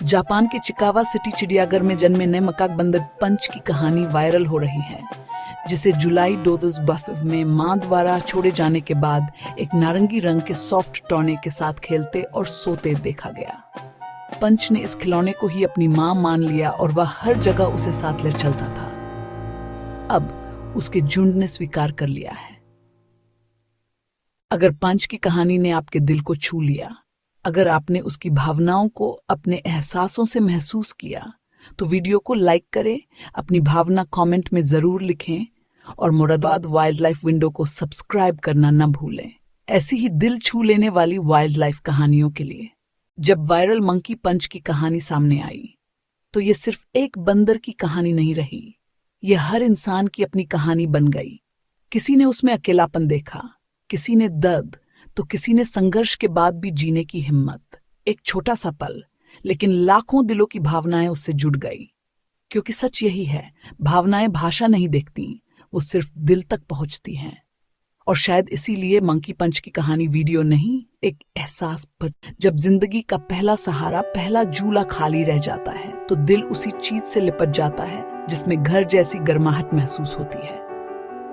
Japan के चिकावा city चिड़ियाघर में जन्मे नए मकाक बंदर पंच की कहानी वायरल हो रही है, जिसे जुलाई 2022 में मां द्वारा छोड़े जाने के बाद एक नारंगी रंग के सॉफ्ट टॉय के साथ खेलते और सोते देखा गया। पंच ने इस खिलौने को ही अपनी मां मान लिया और वह हर जगह उसे साथ ले चलता था। अब उसके झुंड ने स्वीकार कर लिया है। अगर पंच की कहानी ने आपके दिल को छू लिया, अगर आपने उसकी भावनाओं को अपने एहसासों से महसूस किया, तो वीडियो को लाइक करें, अपनी भावना कमेंट में जरूर लिखें और मुरादाबाद वाइल्ड लाइफ विंडो को सब्सक्राइब करना न भूलें, ऐसी ही दिल छू लेने वाली वाइल्ड लाइफ कहानियों के लिए। जब वायरल मंकी पंच की कहानी सामने आई, तो ये सिर्फ एक बंदर की कहानी नहीं रही, यह हर इंसान की अपनी कहानी बन गई। किसी ने उसमें अकेलापन देखा, किसी ने दर्द, तो किसी ने संघर्ष के बाद भी जीने की हिम्मत। एक छोटा सा पल, लेकिन लाखों दिलों की भावनाएं उससे जुड़ गई। क्योंकि सच यही है, भावनाएं भाषा नहीं देखती, वो सिर्फ दिल तक पहुंचती हैं। और शायद इसीलिए मंकी पंच की कहानी वीडियो नहीं, एक एहसास पर। जब जिंदगी का पहला सहारा, पहला झूला खाली रह जाता है, तो दिल उसी चीज से लिपट जाता है जिसमें घर जैसी गर्माहट महसूस होती है।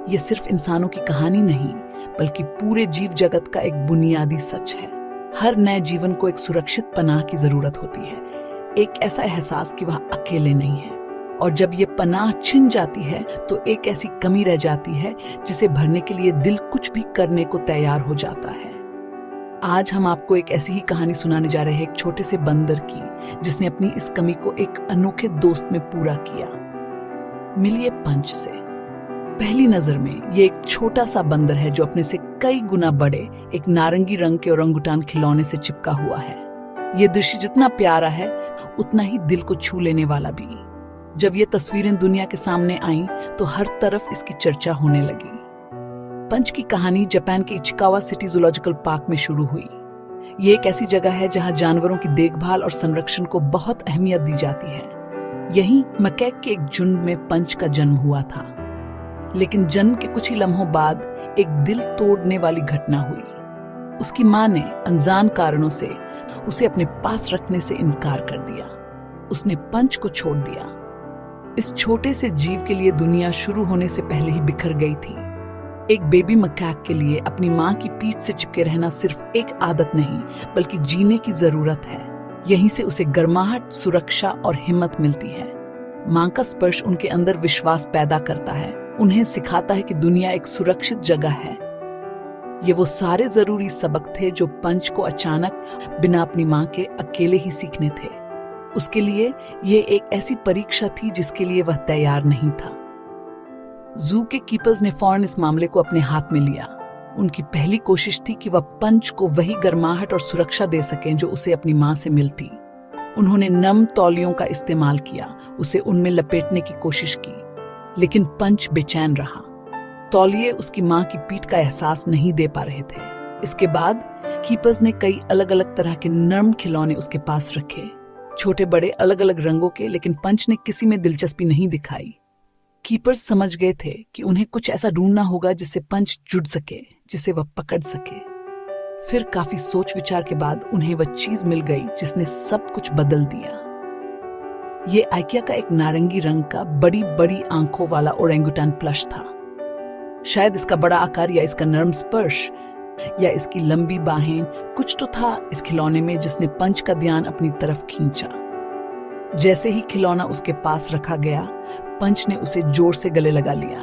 ये सिर्फ इंसानों की कहानी नहीं, बल्कि पूरे जीव जगत का एक बुनियादी सच है। हर नए जीवन को एक सुरक्षित पनाह की जरूरत होती है, एक ऐसा एहसास कि वह अकेले नहीं है। और जब ये पनाह छिन जाती है, तो एक ऐसी कमी रह जाती है जिसे भरने के लिए दिल कुछ भी करने को तैयार हो जाता है। आज हम आपको एक ऐसी ही कहानी सुनाने जा रहे हैं, एक छोटे से बंदर की, जिसने अपनी इस कमी को एक अनोखे दोस्त में पूरा किया। मिलिए पंच से। पहली नजर में ये एक छोटा सा बंदर है जो अपने से कई गुना बड़े एक नारंगी रंग के ओरंगुटान खिलौने से चिपका हुआ है। ये दृश्य जितना प्यारा है, उतना ही दिल को छू लेने वाला भी। जब ये तस्वीरें दुनिया के सामने आईं, तो हर तरफ इसकी चर्चा होने लगी। पंच की कहानी जापान के इचिकावा सिटी जूलॉजिकल पार्क में शुरू हुई। ये एक ऐसी जगह है जहां जानवरों की देखभाल और संरक्षण को बहुत अहमियत दी जाती है। यहीं मकैक के एक झुंड में पंच का जन्म हुआ था। लेकिन जन्म के कुछ ही लम्हों बाद एक दिल तोड़ने वाली घटना हुई। उसकी मां ने अनजान कारणों से उसे अपने पास रखने से इनकार कर दिया। उसने पंच को छोड़ दिया। इस छोटे से जीव के लिए दुनिया शुरू होने से पहले ही बिखर गई थी। एक बेबी मकैक के लिए अपनी मां की पीठ से चिपके रहना सिर्फ एक आदत नहीं, बल्कि जीने की जरूरत है। यहीं से उसे गर्माहट, सुरक्षा और हिम्मत मिलती है। मां का स्पर्श उनके अंदर विश्वास पैदा करता है, उन्हें सिखाता है कि दुनिया एक सुरक्षित जगह है। ये वो सारे जरूरी सबक थे जो पंच को अचानक बिना अपनी मां के अकेले ही सीखने थे। उसके लिए ये एक ऐसी परीक्षा थी जिसके लिए वह तैयार नहीं था। जू के कीपर्स ने फौरन इस मामले को अपने हाथ में लिया। उनकी पहली कोशिश थी कि वह पंच को वही गर्माहट और सुरक्षा दे सकें जो उसे अपनी मां से मिलती। उन्होंने नम तौलियों का इस्तेमाल किया, उसे उनमें लपेटने की कोशिश की, लेकिन पंच बेचैन रहा। तौलिए उसकी मां की पीठ का एहसास नहीं दे पा रहे थे। इसके बाद कीपर्स ने कई अलग अलग तरह के नर्म खिलौने उसके पास रखे, छोटे बड़े अलग अलग रंगों के, लेकिन पंच ने किसी में दिलचस्पी नहीं दिखाई। कीपर्स समझ गए थे कि उन्हें कुछ ऐसा ढूंढना होगा जिससे पंच जुड़ सके, जिसे वह पकड़ सके। फिर काफी सोच विचार के बाद उन्हें वह चीज मिल गई जिसने सब कुछ बदल दिया। ये आइकिया का एक नारंगी रंग का बड़ी बड़ी आंखों वाला ओरेंगुटान प्लश था। शायद इसका बड़ा आकार या इसका नरम स्पर्श या इसकी लंबी बाहें, कुछ तो था इस खिलौने में जिसने पंच का ध्यान अपनी तरफ खींचा। जैसे ही खिलौना उसके पास रखा गया, पंच ने उसे जोर से गले लगा लिया।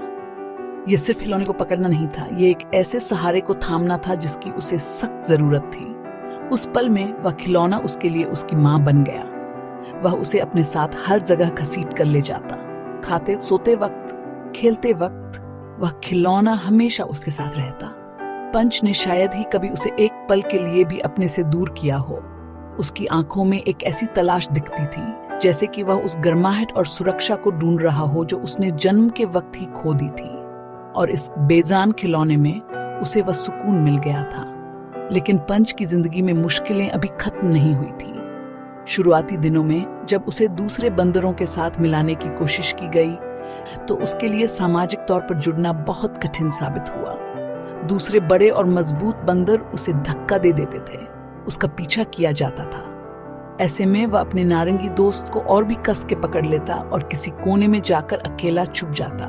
यह सिर्फ खिलौने को पकड़ना नहीं था, यह एक ऐसे सहारे को थामना था जिसकी उसे सख्त जरूरत थी। उस पल में वह खिलौना उसके लिए उसकी मां बन गया। वह उसे अपने साथ हर जगह घसीट कर ले जाता। खाते, सोते वक्त, खेलते वक्त वह खिलौना हमेशा उसके साथ रहता। पंच ने शायद ही कभी उसे एक पल के लिए भी अपने से दूर किया हो। उसकी आंखों में एक ऐसी तलाश दिखती थी, जैसे कि वह उस गर्माहट और सुरक्षा को ढूंढ रहा हो जो उसने जन्म के वक्त ही खो दी थी। और इस बेजान खिलौने में उसे वह सुकून मिल गया था। लेकिन पंच की जिंदगी में मुश्किलें अभी खत्म नहीं हुई थी। शुरुआती दिनों में जब उसे दूसरे बंदरों के साथ मिलाने की कोशिश की गई, तो उसके लिए सामाजिक तौर पर जुड़ना बहुत कठिन साबित हुआ। दूसरे बड़े और मजबूत बंदर उसे धक्का दे देते थे, उसका पीछा किया जाता था। ऐसे में वह अपने नारंगी दोस्त को और भी कस के पकड़ लेता और किसी कोने में जाकर अकेला छुप जाता।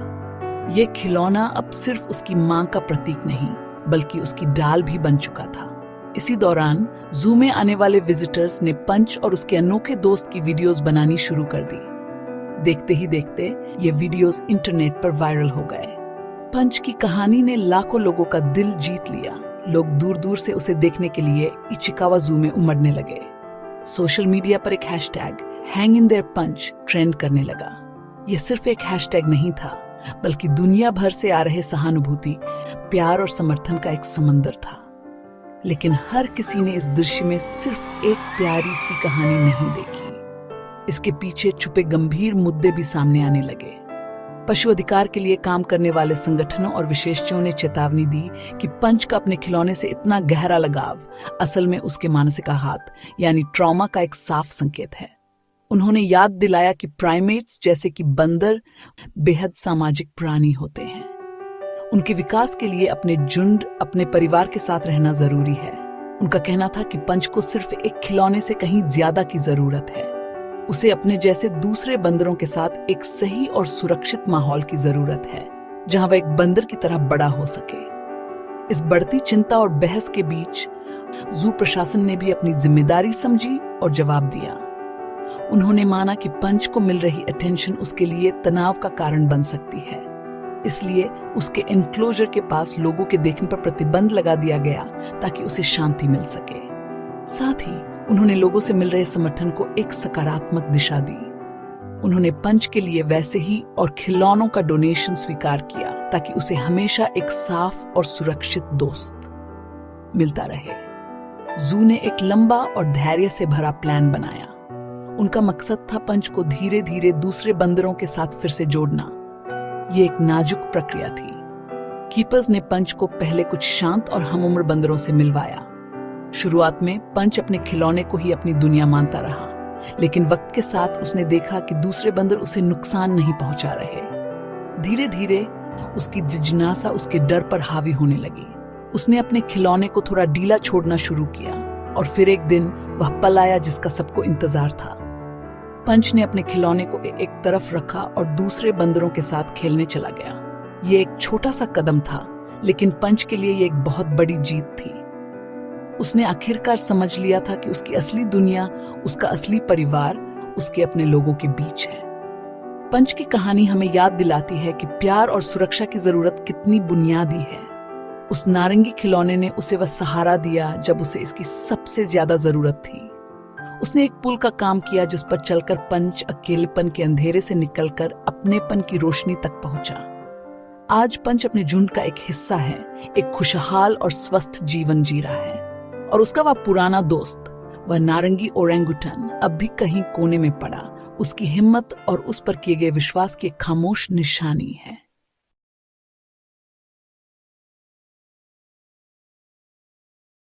ये खिलौना अब सिर्फ उसकी मां का प्रतीक नहीं, बल्कि उसकी ढाल भी बन चुका था। इसी दौरान जू में आने वाले विजिटर्स ने पंच और उसके अनोखे दोस्त की वीडियोस बनानी शुरू कर दी। देखते ही देखते ये वीडियोस इंटरनेट पर वायरल हो गए। पंच की कहानी ने लाखों लोगों का दिल जीत लिया। लोग दूर दूर से उसे देखने के लिए इचिकावा जू में उमड़ने लगे। सोशल मीडिया पर एक hashtag hang in there punch trend करने लगा। यह सिर्फ एक हैशटैग नहीं था, बल्कि दुनिया भर से आ रहे सहानुभूति, प्यार और समर्थन का एक समंदर था। लेकिन हर किसी ने इस दृश्य में सिर्फ एक प्यारी सी कहानी नहीं देखी। इसके पीछे छुपे गंभीर मुद्दे भी सामने आने लगे। पशु अधिकार के लिए काम करने वाले संगठनों और विशेषज्ञों ने चेतावनी दी कि पंच का अपने खिलौने से इतना गहरा लगाव असल में उसके मानसिक आघात यानी ट्रॉमा का एक साफ संकेत है। उन्होंने याद दिलाया कि प्राइमेट्स जैसे कि बंदर बेहद सामाजिक प्राणी होते हैं। उनके विकास के लिए अपने झुंड, अपने परिवार के साथ रहना जरूरी है। उनका कहना था कि पंच को सिर्फ एक खिलौने से कहीं ज्यादा की जरूरत है। उसे अपने जैसे दूसरे बंदरों के साथ एक सही और सुरक्षित माहौल की जरूरत है, जहां वह एक बंदर की तरह बड़ा हो सके। इस बढ़ती चिंता और बहस के बीच जू प्रशासन ने भी अपनी जिम्मेदारी समझी और जवाब दिया। उन्होंने माना कि पंच को मिल रही अटेंशन उसके लिए तनाव का कारण बन सकती है, इसलिए उसके एनक्लोजर के पास लोगों के देखने पर प्रतिबंध लगा दिया गया ताकि उसे शांति मिल सके। साथ ही उन्होंने लोगों से मिल रहे समर्थन को एक सकारात्मक दिशा दी। उन्होंने पंच के लिए वैसे ही और खिलौनों का डोनेशन स्वीकार किया ताकि उसे हमेशा एक साफ और सुरक्षित दोस्त मिलता रहे। जू ने एक लंबा और धैर्य से भरा प्लान बनाया। उनका मकसद था पंच को धीरे धीरे दूसरे बंदरों के साथ फिर से जोड़ना। ये एक नाजुक प्रक्रिया थी। कीपर्स ने पंच को पहले कुछ शांत और हमउम्र बंदरों से मिलवाया। शुरुआत में पंच अपने खिलौने को ही अपनी दुनिया मानता रहा, लेकिन वक्त के साथ उसने देखा कि दूसरे बंदर उसे नुकसान नहीं पहुंचा रहे। धीरे धीरे उसकी जिज्ञासा उसके डर पर हावी होने लगी। उसने अपने खिलौने को थोड़ा ढीला छोड़ना शुरू किया और फिर एक दिन वह पल आया जिसका सबको इंतजार था। पंच ने अपने खिलौने को एक तरफ रखा और दूसरे बंदरों के साथ खेलने चला गया। ये एक छोटा सा कदम था, लेकिन पंच के लिए ये एक बहुत बड़ी जीत थी। उसने आखिरकार समझ लिया था कि उसकी असली दुनिया, उसका असली परिवार उसके अपने लोगों के बीच है। पंच की कहानी हमें याद दिलाती है कि प्यार और सुरक्षा की जरूरत कितनी बुनियादी है। उस नारंगी खिलौने ने उसे वह सहारा दिया जब उसे इसकी सबसे ज्यादा जरूरत थी। उसने एक पुल का काम किया जिस पर चलकर पंच अकेलेपन के अंधेरे से निकलकर अपनेपन की रोशनी तक पहुंचा। आज पंच अपने झुंड का एक हिस्सा है, एक खुशहाल और स्वस्थ जीवन जी रहा है, और उसका वह पुराना दोस्त, वह नारंगी ओरेंगुटन, अब भी कहीं कोने में पड़ा। उसकी हिम्मत और उस पर किए गए विश्वास की एक खामोश निशानी है।